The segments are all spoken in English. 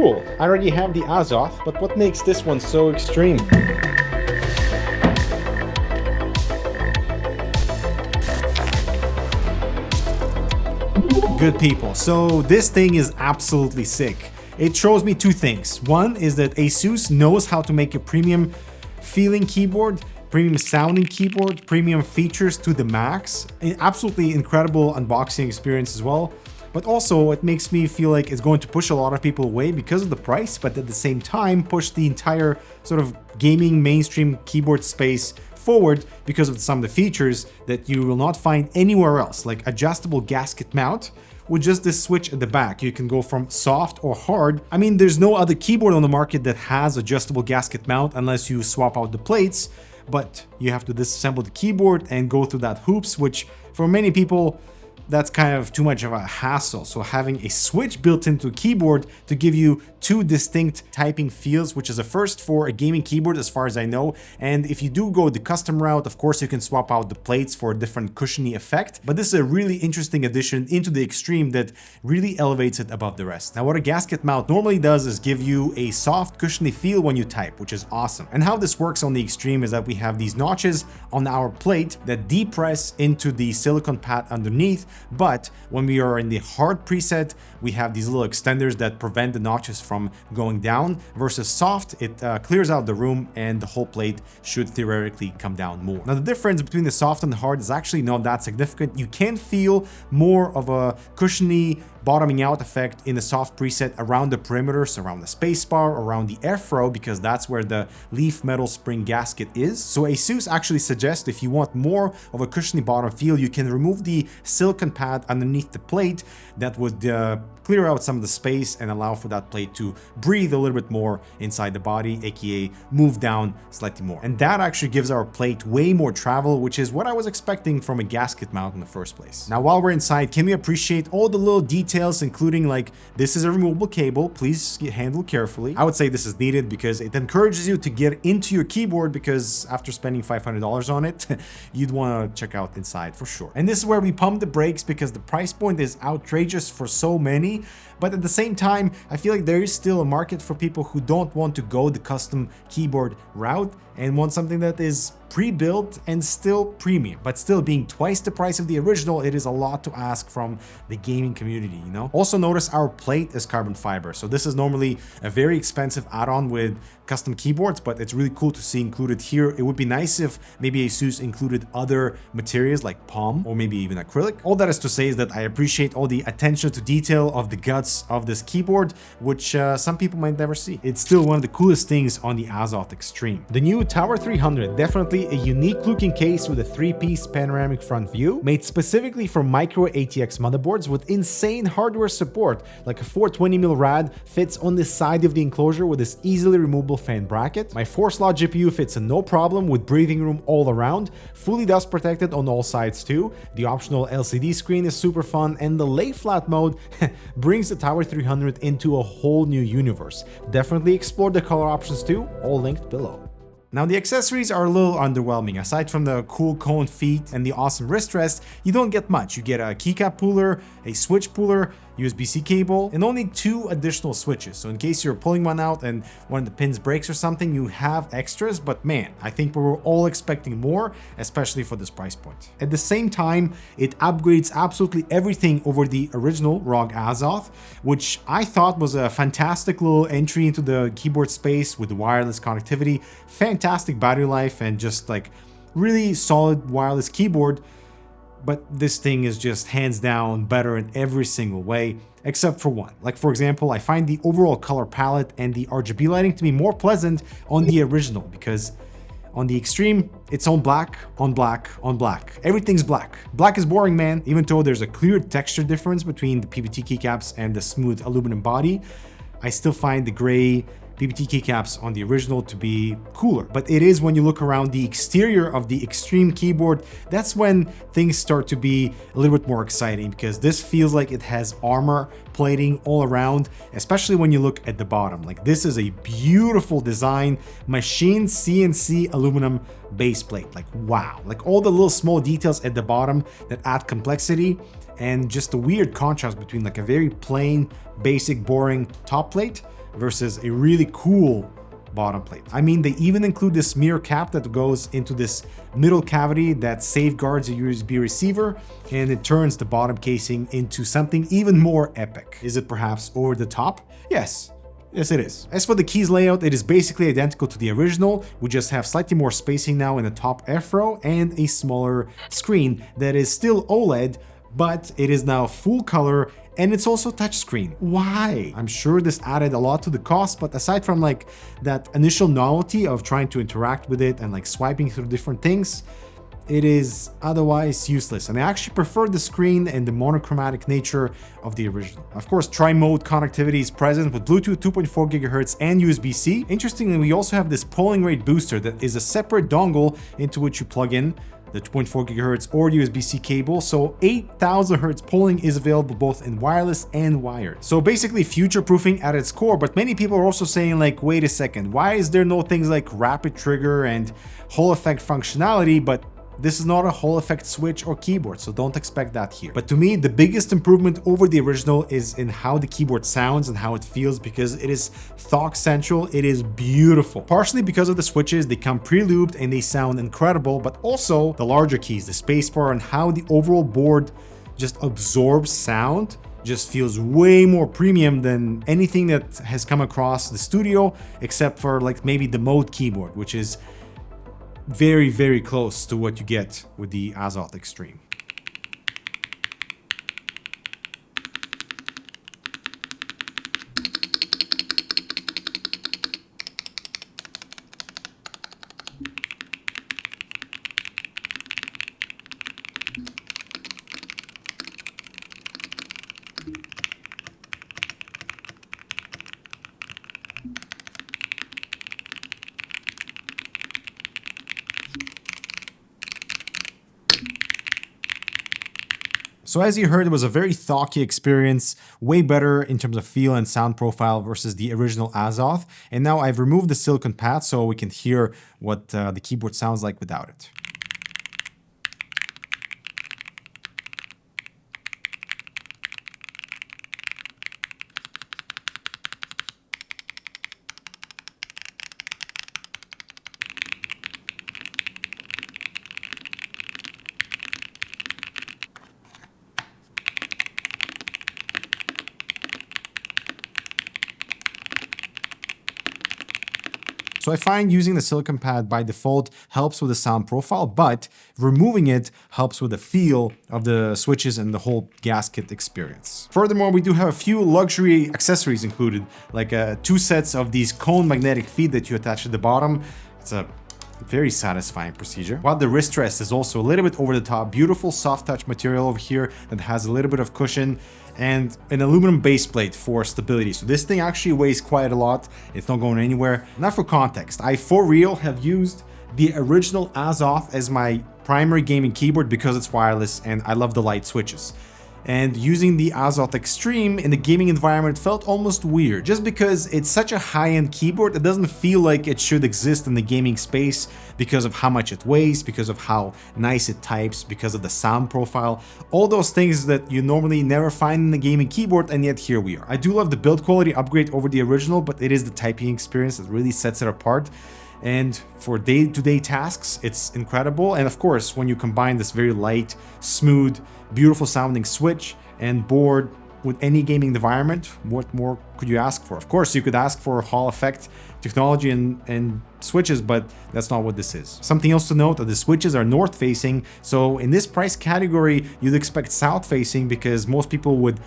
Cool, I already have the Azoth, but what makes this one so extreme? Good people, so this thing is absolutely sick. It shows me two things. One is that Asus knows how to make a premium feeling keyboard, premium sounding keyboard, premium features to the max. An absolutely incredible unboxing experience as well. But also it makes me feel like it's going to push a lot of people away because of the price, but at the same time push the entire sort of gaming mainstream keyboard space forward because of some of the features that you will not find anywhere else, like adjustable gasket mount with just this switch at the back. You can go from soft or hard. I mean, there's no other keyboard on the market that has adjustable gasket mount unless you swap out the plates, but you have to disassemble the keyboard and go through that hoops, which for many people, that's kind of too much of a hassle. So having a switch built into a keyboard to give you two distinct typing feels, which is a first for a gaming keyboard as far as I know. And if you do go the custom route, of course you can swap out the plates for a different cushiony effect. But this is a really interesting addition into the Extreme that really elevates it above the rest. Now what a gasket mount normally does is give you a soft cushiony feel when you type, which is awesome. And how this works on the Extreme is that we have these notches on our plate that depress into the silicone pad underneath. But when we are in the hard preset, we have these little extenders that prevent the notches from going down. Versus soft, it clears out the room and the whole plate should theoretically come down more. Now the difference between the soft and the hard is actually not that significant. You can feel more of a cushiony bottoming out effect in the soft preset around the perimeters, around the spacebar, around the airflow, because that's where the leaf metal spring gasket is. So Asus actually suggests if you want more of a cushiony bottom feel, you can remove the silicone pad underneath the plate. That would clear out some of the space and allow for that plate to breathe a little bit more inside the body, aka move down slightly more. And that actually gives our plate way more travel, which is what I was expecting from a gasket mount in the first place. Now while we're inside, can we appreciate all the little details, including like this is a removable cable, please handle carefully. I would say this is needed because it encourages you to get into your keyboard, because after spending $500 on it, you'd want to check out inside for sure. And this is where we pump the brakes because the price point is outrageous for so many. But at the same time, I feel like there is still a market for people who don't want to go the custom keyboard route and want something that is pre-built and still premium, but still being twice the price of the original. It is a lot to ask from the gaming community, you know? Also notice our plate is carbon fiber. So this is normally a very expensive add-on with custom keyboards, but it's really cool to see included here. It would be nice if maybe Asus included other materials like palm or maybe even acrylic. All that is to say is that I appreciate all the attention to detail of the guts of this keyboard, which some people might never see. It's still one of the coolest things on the Azoth Extreme. The new Tower 300, definitely a unique looking case with a 3-piece panoramic front view, made specifically for micro ATX motherboards with insane hardware support, like a 420mm rad fits on the side of the enclosure with this easily removable fan bracket. My 4-slot GPU fits in no problem with breathing room all around, fully dust protected on all sides too. The optional LCD screen is super fun, and the lay flat mode brings the Tower 300 into a whole new universe. Definitely explore the color options too, all linked below. Now the accessories are a little underwhelming. Aside from the cool cone feet and the awesome wrist rest, you don't get much. You get a keycap puller, a switch puller, USB-C cable, and only 2 additional switches. So in case you're pulling one out and one of the pins breaks or something, you have extras, but man, I think we were all expecting more, especially for this price point. At the same time, it upgrades absolutely everything over the original ROG Azoth, which I thought was a fantastic little entry into the keyboard space with the wireless connectivity, fantastic battery life, and just like really solid wireless keyboard. But this thing is just hands down better in every single way, except for one. Like for example, I find the overall color palette and the RGB lighting to be more pleasant on the original, because on the Extreme, it's on black, on black, on black. Everything's black. Black is boring, man. Even though there's a clear texture difference between the PBT keycaps and the smooth aluminum body, I still find the gray PBT keycaps on the original to be cooler. But it is when you look around the exterior of the Extreme keyboard, that's when things start to be a little bit more exciting, because this feels like it has armor plating all around, especially when you look at the bottom. Like this is a beautiful design, machined CNC aluminum base plate. Like wow, like all the little small details at the bottom that add complexity, and just a weird contrast between like a very plain, basic, boring top plate versus a really cool bottom plate. I mean, they even include this mirror cap that goes into this middle cavity that safeguards a USB receiver, and it turns the bottom casing into something even more epic. Is it perhaps over the top? Yes. Yes, it is. As for the keys layout, it is basically identical to the original. We just have slightly more spacing now in the top F row and a smaller screen that is still OLED, but it is now full color, and it's also touchscreen. Why? I'm sure this added a lot to the cost, but aside from like that initial novelty of trying to interact with it and like swiping through different things, it is otherwise useless. And I actually prefer the screen and the monochromatic nature of the original. Of course, tri-mode connectivity is present with Bluetooth 2.4 GHz and USB-C. Interestingly, we also have this polling rate booster that is a separate dongle into which you plug in the 2.4 GHz or USB-C cable, so 8,000 Hz polling is available both in wireless and wired. So basically future-proofing at its core, but many people are also saying like, wait a second, why is there no things like rapid trigger and Hall effect functionality, but this is not a Hall effect switch or keyboard, so don't expect that here. But to me, the biggest improvement over the original is in how the keyboard sounds and how it feels, because it is THOCCCC central. It is beautiful. Partially because of the switches, they come pre-lubed and they sound incredible, but also the larger keys, the spacebar, and how the overall board just absorbs sound just feels way more premium than anything that has come across the studio, except for like maybe the mode keyboard, which is very, very close to what you get with the Azoth Extreme. So as you heard, it was a very THOCCCC experience, way better in terms of feel and sound profile versus the original Azoth. And now I've removed the silicone pad so we can hear what the keyboard sounds like without it. So I find using the silicone pad by default helps with the sound profile, but removing it helps with the feel of the switches and the whole gasket experience. Furthermore, we do have a few luxury accessories included, like 2 sets of these cone magnetic feet that you attach at the bottom. It's a very satisfying procedure. While the wrist rest is also a little bit over the top, beautiful soft touch material over here that has a little bit of cushion, and an aluminum base plate for stability. So this thing actually weighs quite a lot. It's not going anywhere. Now for context, I for real have used the original Azoth as my primary gaming keyboard because it's wireless and I love the light switches. And using the Azoth Extreme in the gaming environment felt almost weird, just because it's such a high-end keyboard. It doesn't feel like it should exist in the gaming space because of how much it weighs, because of how nice it types, because of the sound profile, all those things that you normally never find in the gaming keyboard, and yet here we are. I do love the build quality upgrade over the original, but it is the typing experience that really sets it apart. And for day-to-day tasks, it's incredible. And of course, when you combine this very light, smooth, beautiful sounding switch and board with any gaming environment, what more could you ask for? Of course, you could ask for Hall effect technology and switches, but that's not what this is. Something else to note, the switches are north-facing. So in this price category, you'd expect south-facing because most people would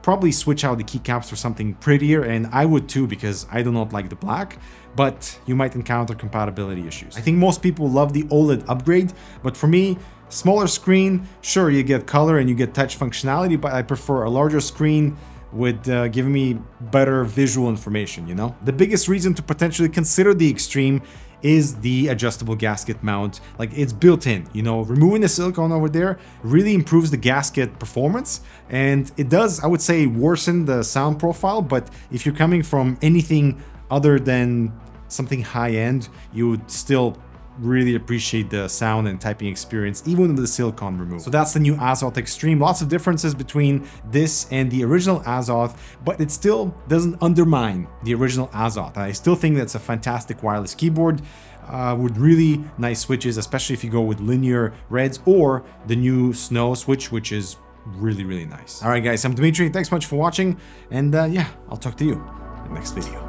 probably switch out the keycaps for something prettier, and I would too because I do not like the black, but you might encounter compatibility issues. I think most people love the OLED upgrade, but for me, smaller screen, sure, you get color and you get touch functionality, but I prefer a larger screen with giving me better visual information, you know? The biggest reason to potentially consider the Extreme is the adjustable gasket mount. Like, it's built in, you know, removing the silicone over there really improves the gasket performance, and it does, I would say, worsen the sound profile. But if you're coming from anything other than something high-end, you would still really appreciate the sound and typing experience, even with the silicone removed. So that's the new Azoth Extreme. Lots of differences between this and the original Azoth, but it still doesn't undermine the original Azoth. I still think that's a fantastic wireless keyboard with really nice switches, especially if you go with linear reds or the new Snow switch, which is really, really nice. All right, guys, I'm Dimitri. Thanks so much for watching. And yeah, I'll talk to you in the next video.